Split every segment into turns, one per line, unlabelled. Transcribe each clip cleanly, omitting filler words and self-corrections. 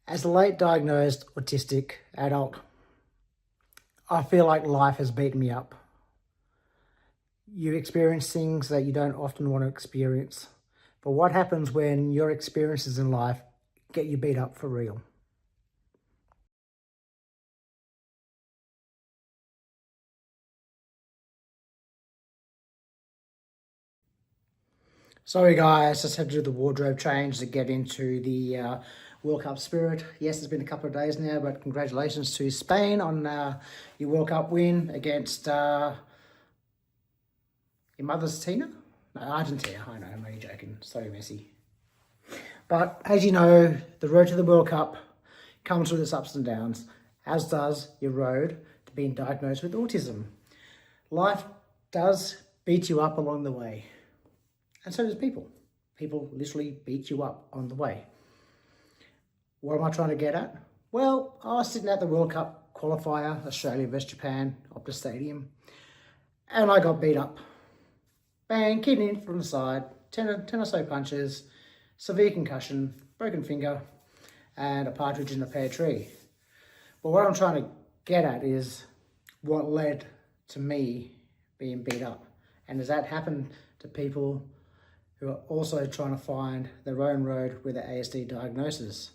As a late diagnosed autistic adult, I feel like life has beaten me up. You experience things that you don't often want to experience. But what happens when your experiences in life get you beat up for real? Sorry guys, just had to do the wardrobe change to get into the World Cup spirit. Yes, it's been a couple of days now, but congratulations to Spain on your World Cup win against your mother's Tina? No, Argentina. I know, I'm only joking. Sorry, Messi. But as you know, the road to the World Cup comes with its ups and downs, as does your road to being diagnosed with autism. Life does beat you up along the way. And so does people. People literally beat you up on the way. What am I trying to get at? Well, I was sitting at the World Cup qualifier, Australia vs Japan, Optus Stadium, and I got beat up. Bang, kidney in from the side, 10 or so punches, severe concussion, broken finger, and a partridge in a pear tree. But what I'm trying to get at is what led to me being beat up. And does that happen to people who are also trying to find their own road with an ASD diagnosis?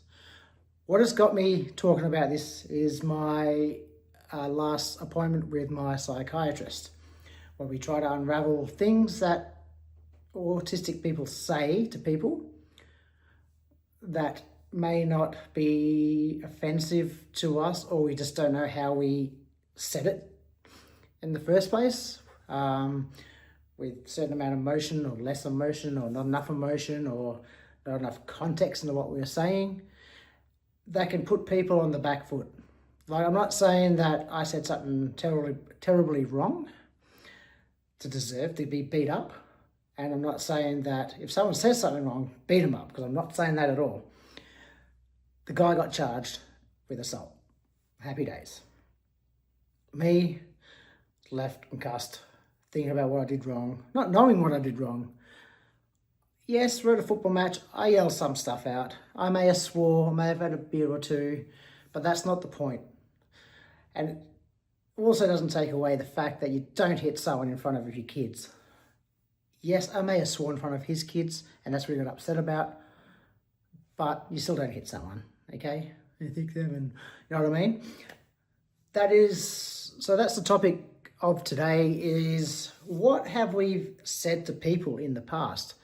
What has got me talking about this is my last appointment with my psychiatrist, where we try to unravel things that autistic people say to people that may not be offensive to us, or we just don't know how said it in the first place. With a certain amount of emotion or less emotion or not enough emotion or not enough context into what we're saying, that can put people on the back foot. Like, I'm not saying that I said something terribly wrong to deserve to be beat up. And I'm not saying that if someone says something wrong, beat them up, because I'm not saying that at all. The guy got charged with assault. Happy days. Me, left and cussed, thinking about what I did wrong, not knowing what I did wrong. Yes, we're at a football match. I yelled some stuff out. I may have swore, I may have had a beer or two, but that's not the point. And it also doesn't take away the fact that you don't hit someone in front of your kids. Yes, I may have sworn in front of his kids, and that's what he got upset about, but you still don't hit someone, okay? You think them, and you know what I mean? So that's the topic of today, is what have we said to people in the past,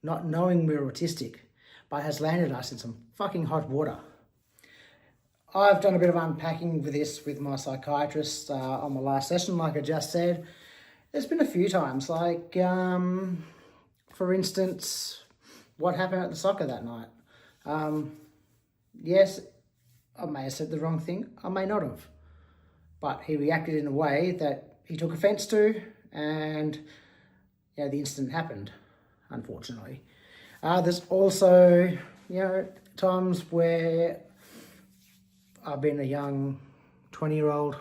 not knowing we're autistic, but has landed us in some fucking hot water. I've done a bit of unpacking with this with my psychiatrist on my last session, like I just said. There's been a few times, like, for instance, what happened at the soccer that night. Yes, I may have said the wrong thing, I may not have, but he reacted in a way that he took offence to, and the incident happened, unfortunately. There's also, times where I've been a young 20-year-old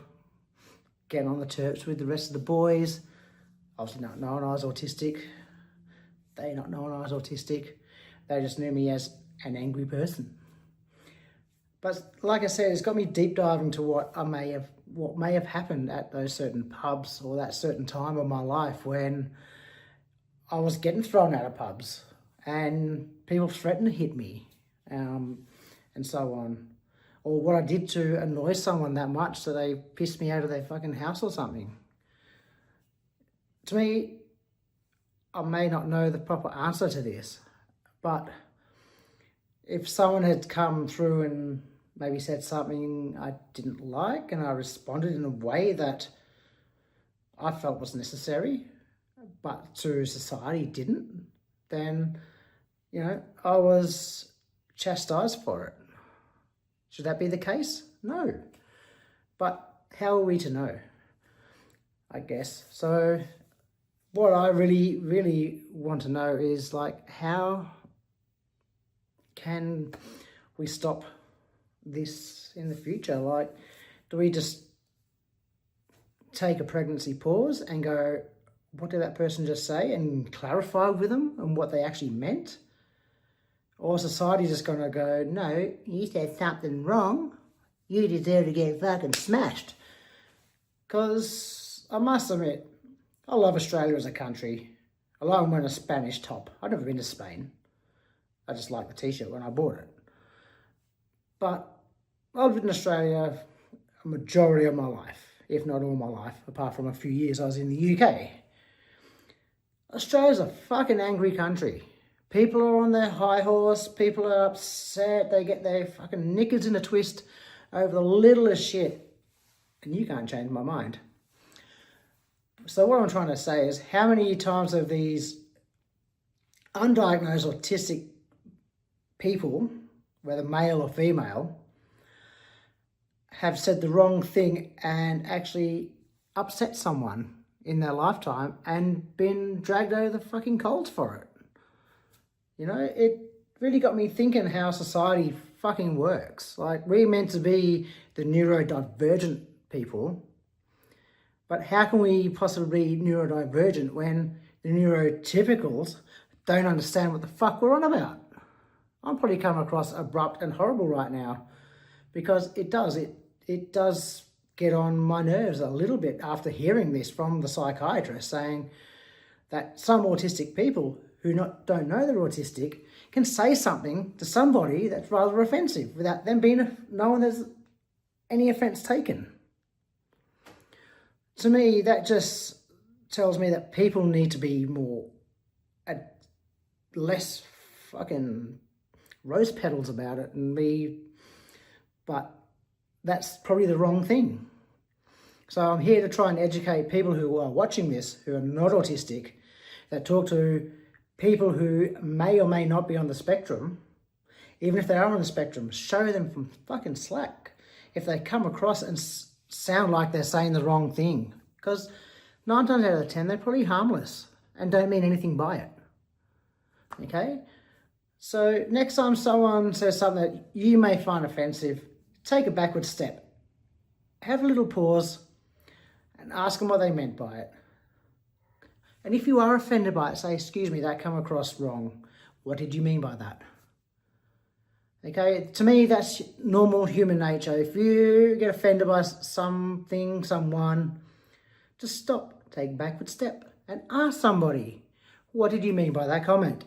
getting on the terps with the rest of the boys, obviously not knowing I was autistic. They not knowing I was autistic. They just knew me as an angry person. But like I said, it's got me deep diving to what may have happened at those certain pubs, or that certain time of my life when I was getting thrown out of pubs and people threatened to hit me, and so on. Or what I did to annoy someone that much so they pissed me out of their fucking house or something. To me, I may not know the proper answer to this, but if someone had come through and maybe said something I didn't like, and I responded in a way that I felt was necessary, but to society didn't, then, I was chastised for it. Should that be the case? No. But how are we to know? I guess. So what I really, really want to know is, like, how can we stop this in the future? Like, do we just take a pregnancy pause and go, what did that person just say, and clarify with them and what they actually meant? Or society just going to go, no, you said something wrong. You deserve to get fucking smashed. Because I must admit, I love Australia as a country. I love wearing a Spanish top. I've never been to Spain. I just like the t-shirt when I bought it. But I've been in Australia a majority of my life, if not all my life, apart from a few years I was in the UK. Australia's a fucking angry country. People are on their high horse, people are upset, they get their fucking knickers in a twist over the littlest shit. And you can't change my mind. So what I'm trying to say is, how many times have these undiagnosed autistic people, whether male or female, have said the wrong thing and actually upset someone in their lifetime and been dragged over the fucking coals for it? You know, it really got me thinking how society fucking works. Like, we're meant to be the neurodivergent people, but how can we possibly be neurodivergent when the neurotypicals don't understand what the fuck we're on about? I'm probably coming across abrupt and horrible right now, because it does get on my nerves a little bit after hearing this from the psychiatrist, saying that some autistic people who don't know they're autistic can say something to somebody that's rather offensive without them knowing there's any offence taken. To me, that just tells me that people need to be less fucking rose petals about it but that's probably the wrong thing. So I'm here to try and educate people who are watching this, who are not autistic, that talk to people who may or may not be on the spectrum. Even if they are on the spectrum, show them from fucking slack if they come across and sound like they're saying the wrong thing. Because 9 times out of 10, they're probably harmless and don't mean anything by it. Okay? So next time someone says something that you may find offensive, take a backward step. Have a little pause and ask them what they meant by it. And if you are offended by it, say, excuse me, that come across wrong. What did you mean by that? Okay, to me, that's normal human nature. If you get offended by something, someone, just stop, take a backward step and ask somebody, what did you mean by that comment?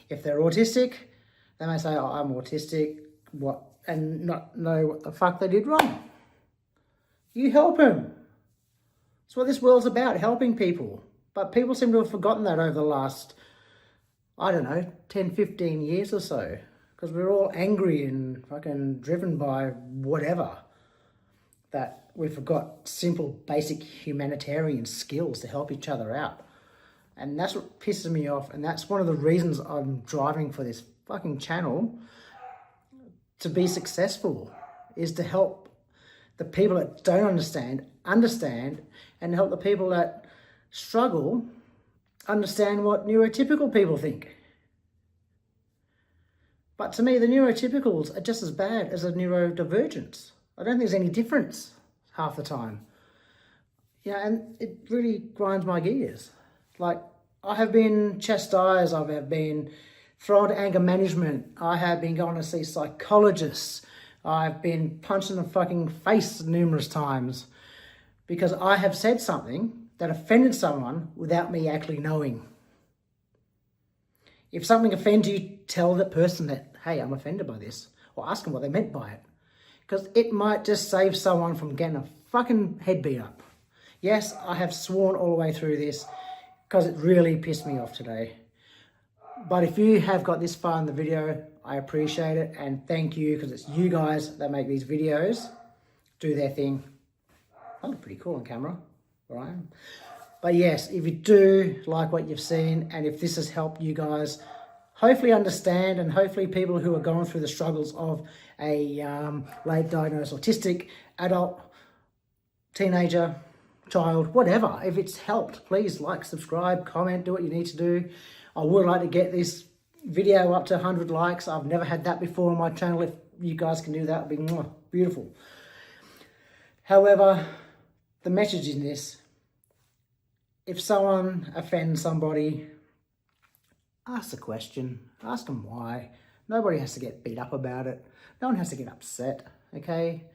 If they're autistic, they may say, oh, I'm autistic, and not know what the fuck they did wrong. You help them. That's what this world's about, helping people. But people seem to have forgotten that over the last, 10, 15 years or so. Because we're all angry and fucking driven by whatever. That we forgot simple, basic humanitarian skills to help each other out. And that's what pisses me off. And that's one of the reasons I'm driving for this fucking channel to be successful, is to help the people that don't understand, and help the people that struggle understand what neurotypical people think. But to me, the neurotypicals are just as bad as the neurodivergents. I don't think there's any difference half the time. Yeah, and it really grinds my gears. Like, I have been chastised, I have been thrown to anger management, I have been going to see psychologists, I've been punched in the fucking face numerous times because I have said something that offended someone without me actually knowing. If something offends you, tell that person that, hey, I'm offended by this, or ask them what they meant by it. Because it might just save someone from getting a fucking head beat up. Yes, I have sworn all the way through this because it really pissed me off today. But if you have got this far in the video, I appreciate it, and thank you, because it's you guys that make these videos do their thing. I look pretty cool on camera, right? But yes, if you do like what you've seen, and if this has helped you guys hopefully understand, and hopefully people who are going through the struggles of a late diagnosed autistic, adult, teenager, child, whatever, if it's helped, please like, subscribe, comment, do what you need to do. I would like to get this video up to 100 likes. I've never had that before on my channel. If you guys can do that, it would be beautiful. However, the message in this, if someone offends somebody, ask the question, ask them why. Nobody has to get beat up about it. No one has to get upset, okay?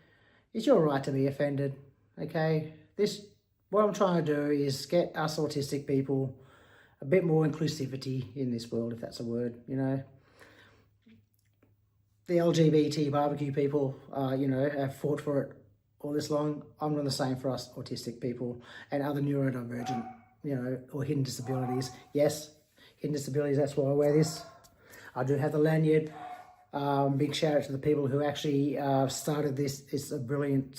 It's your right to be offended, okay? What I'm trying to do is get us autistic people a bit more inclusivity in this world, if that's a word, you know. The LGBT barbecue people, you know, have fought for it all this long. I'm doing the same for us autistic people and other neurodivergent, you know, or hidden disabilities. Yes, hidden disabilities, that's why I wear this. I do have the lanyard. Big shout out to the people who actually started this. It's a brilliant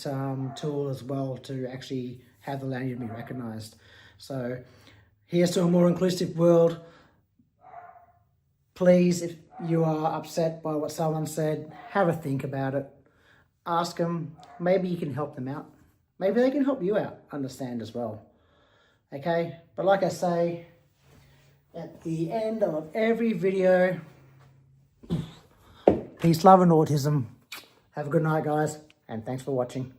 tool as well to actually have the lanyard be recognised. So here's to a more inclusive world. Please, if you are upset by what someone said, have a think about it. Ask them. Maybe you can help them out. Maybe they can help you out, understand as well. Okay? But like I say, at the end of every video, peace, love and autism. Have a good night, guys, and thanks for watching.